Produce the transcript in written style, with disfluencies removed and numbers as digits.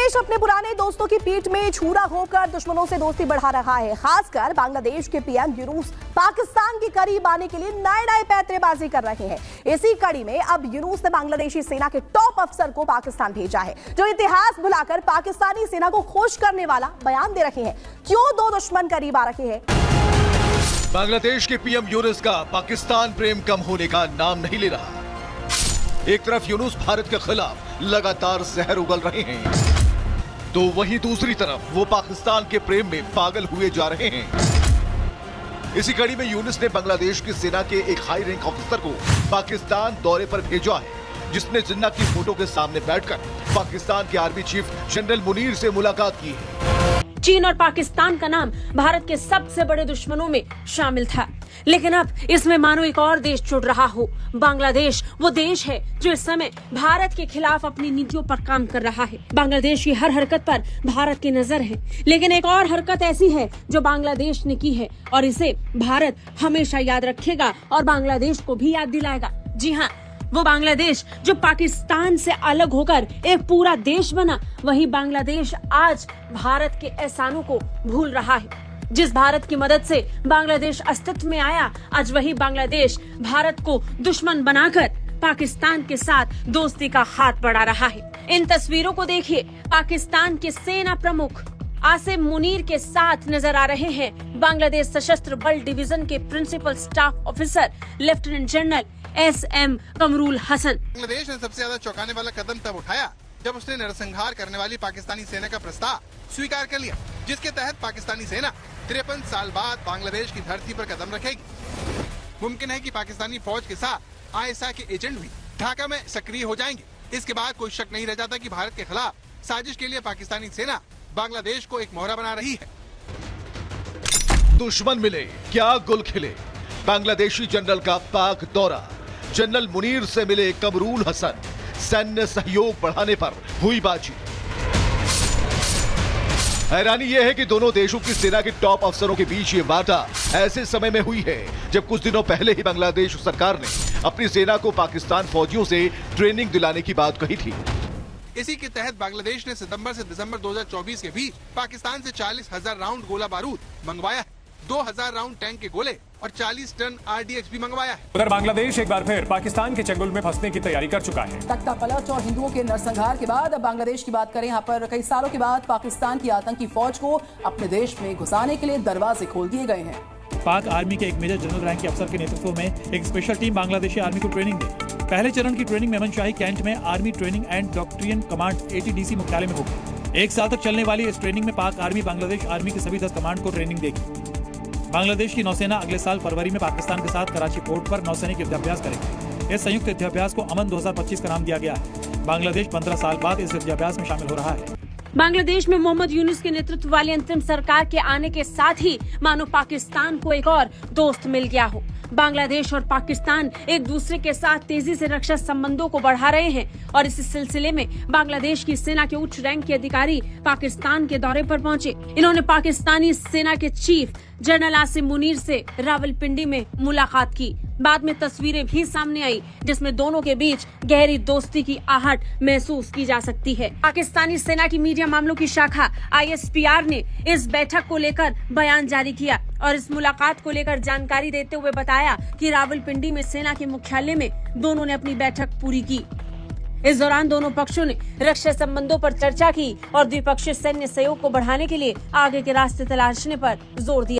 बांग्लादेश अपने पुराने दोस्तों की पीठ में छुरा होकर दुश्मनों से दोस्ती बढ़ा रहा है। खासकर बांग्लादेश के पीएम यूनुस पाकिस्तान के करीब आने के लिए नए पैंतरेबाजी कर रहे हैं। इसी कड़ी में अब यूनुस ने बांग्लादेशी सेना के टॉप अफसर को पाकिस्तान भेजा है, जो इतिहास भुलाकर पाकिस्तानी सेना को खुश करने वाला बयान दे रहे हैं। क्यों दो दुश्मन करीब आ रहे हैं? बांग्लादेश के पीएम यूनुस का पाकिस्तान प्रेम कम होने का नाम नहीं ले रहा। एक तरफ यूनुस भारत के खिलाफ लगातार जहर उगल रहे हैं, तो वहीं दूसरी तरफ वो पाकिस्तान के प्रेम में पागल हुए जा रहे हैं। इसी कड़ी में यूनुस ने बांग्लादेश की सेना के एक हाई रैंक ऑफिसर को पाकिस्तान दौरे पर भेजा है, जिसने जिन्ना की फोटो के सामने बैठकर पाकिस्तान के आर्मी चीफ जनरल मुनीर से मुलाकात की है। चीन और पाकिस्तान का नाम भारत के सबसे बड़े दुश्मनों में शामिल था, लेकिन अब इसमें मानो एक और देश जुड़ रहा हो। बांग्लादेश वो देश है जो इस समय भारत के खिलाफ अपनी नीतियों पर काम कर रहा है। बांग्लादेश की हर हरकत पर भारत की नजर है, लेकिन एक और हरकत ऐसी है जो बांग्लादेश ने की है और इसे भारत हमेशा याद रखेगा और बांग्लादेश को भी याद दिलाएगा। जी हाँ, वो बांग्लादेश जो पाकिस्तान से अलग होकर एक पूरा देश बना, वही बांग्लादेश आज भारत के एहसानों को भूल रहा है। जिस भारत की मदद से बांग्लादेश अस्तित्व में आया, आज वही बांग्लादेश भारत को दुश्मन बनाकर पाकिस्तान के साथ दोस्ती का हाथ बढ़ा रहा है। इन तस्वीरों को देखिए, पाकिस्तान के सेना प्रमुख आसिम मुनीर के साथ नजर आ रहे हैं बांग्लादेश सशस्त्र बल डिवीजन के principal staff officer lieutenant general SM Kamrul Hasan. Bangladesh ने सबसे ज्यादा चौंकाने वाला कदम तब उठाया जब उसने नरसंहार करने वाली पाकिस्तानी सेना का प्रस्ताव स्वीकार कर लिया, जिसके तहत पाकिस्तानी सेना 53 साल बाद बांग्लादेश की धरती पर कदम रखेगी। मुमकिन है कि पाकिस्तानी फौज के साथ ISI के एजेंट भी ढाका में सक्रिय हो जाएंगे। इसके बाद कोई शक नहीं रह जाता कि भारत के खिलाफ साजिश के लिए पाकिस्तानी सेना बांग्लादेश को एक मोहरा बना रही है। दुश्मन मिले क्या गुल खिले, बांग्लादेशी जनरल का पाक दौरा, जनरल मुनीर से मिले कमरुल हसन, सैन्य सहयोग बढ़ाने पर हुई बातचीत। हैरानी यह है कि दोनों देशों की सेना के टॉप अफसरों के बीच ये वार्ता ऐसे समय में हुई है जब कुछ दिनों पहले ही बांग्लादेश सरकार ने अपनी सेना को पाकिस्तान फौजियों से ट्रेनिंग दिलाने की बात कही थी। इसी के तहत बांग्लादेश ने सितंबर से दिसंबर 2024 के बीच पाकिस्तान से 40,000 राउंड गोला बारूद मंगवाया है, 2,000 राउंड टैंक के गोले और 40 टन RDX भी मंगवाया है। उधर बांग्लादेश एक बार फिर पाकिस्तान के चंगुल में फंसने की तैयारी कर चुका है। तख्ता पलट और हिंदुओं के नरसंहार के बाद अब बांग्लादेश की बात करें, यहाँ पर कई सालों के बाद पाकिस्तान की आतंकी फौज को अपने देश में घुसाने के लिए दरवाजे खोल दिए गए हैं। पाक आर्मी के एक मेजर जनरल रैंक के अफसर के नेतृत्व में एक स्पेशल टीम बांग्लादेशी आर्मी को ट्रेनिंग दे। पहले चरण की ट्रेनिंग मेमनशाही कैंट में army training and doctrine command ATDC मुख्यालय में होगी। 1 साल तक चलने वाली इस ट्रेनिंग में पाक आर्मी बांग्लादेश आर्मी के सभी 10 कमांड को ट्रेनिंग देगी। बांग्लादेश की नौसेना अगले साल फरवरी में पाकिस्तान के साथ कराची पोर्ट पर नौसैनिक युद्धाभ्यास करेगी। इस संयुक्त युद्धाभ्यास को अमन 2025 का नाम दिया गया है। बांग्लादेश 15 साल बाद इस युद्धाभ्यास में शामिल हो रहा है। बांग्लादेश में मोहम्मद यूनुस के नेतृत्व वाली अंतरिम सरकार के आने के साथ ही मानो पाकिस्तान को एक और दोस्त मिल गया हो। बांग्लादेश और पाकिस्तान एक दूसरे के साथ तेजी से रक्षा संबंधों को बढ़ा रहे हैं और इस सिलसिले में बांग्लादेश की सेना के उच्च रैंक के अधिकारी पाकिस्तान के दौरे पर पहुंचे। इन्होंने पाकिस्तानी सेना के चीफ जनरल आसिम मुनीर से रावलपिंडी में मुलाकात की। बाद में तस्वीरें भी सामने आई जिसमें दोनों के बीच गहरी दोस्ती की आहट महसूस की जा सकती है। पाकिस्तानी सेना की मीडिया मामलों की शाखा ISPR ने इस बैठक को लेकर बयान जारी किया और इस मुलाकात को लेकर जानकारी देते हुए बताया कि रावलपिंडी में सेना के मुख्यालय में दोनों ने अपनी बैठक पूरी की। इस दौरान दोनों पक्षों ने रक्षा संबंधों पर चर्चा की और द्विपक्षीय सैन्य सहयोग को बढ़ाने के लिए आगे के रास्ते तलाशने पर जोर दिया।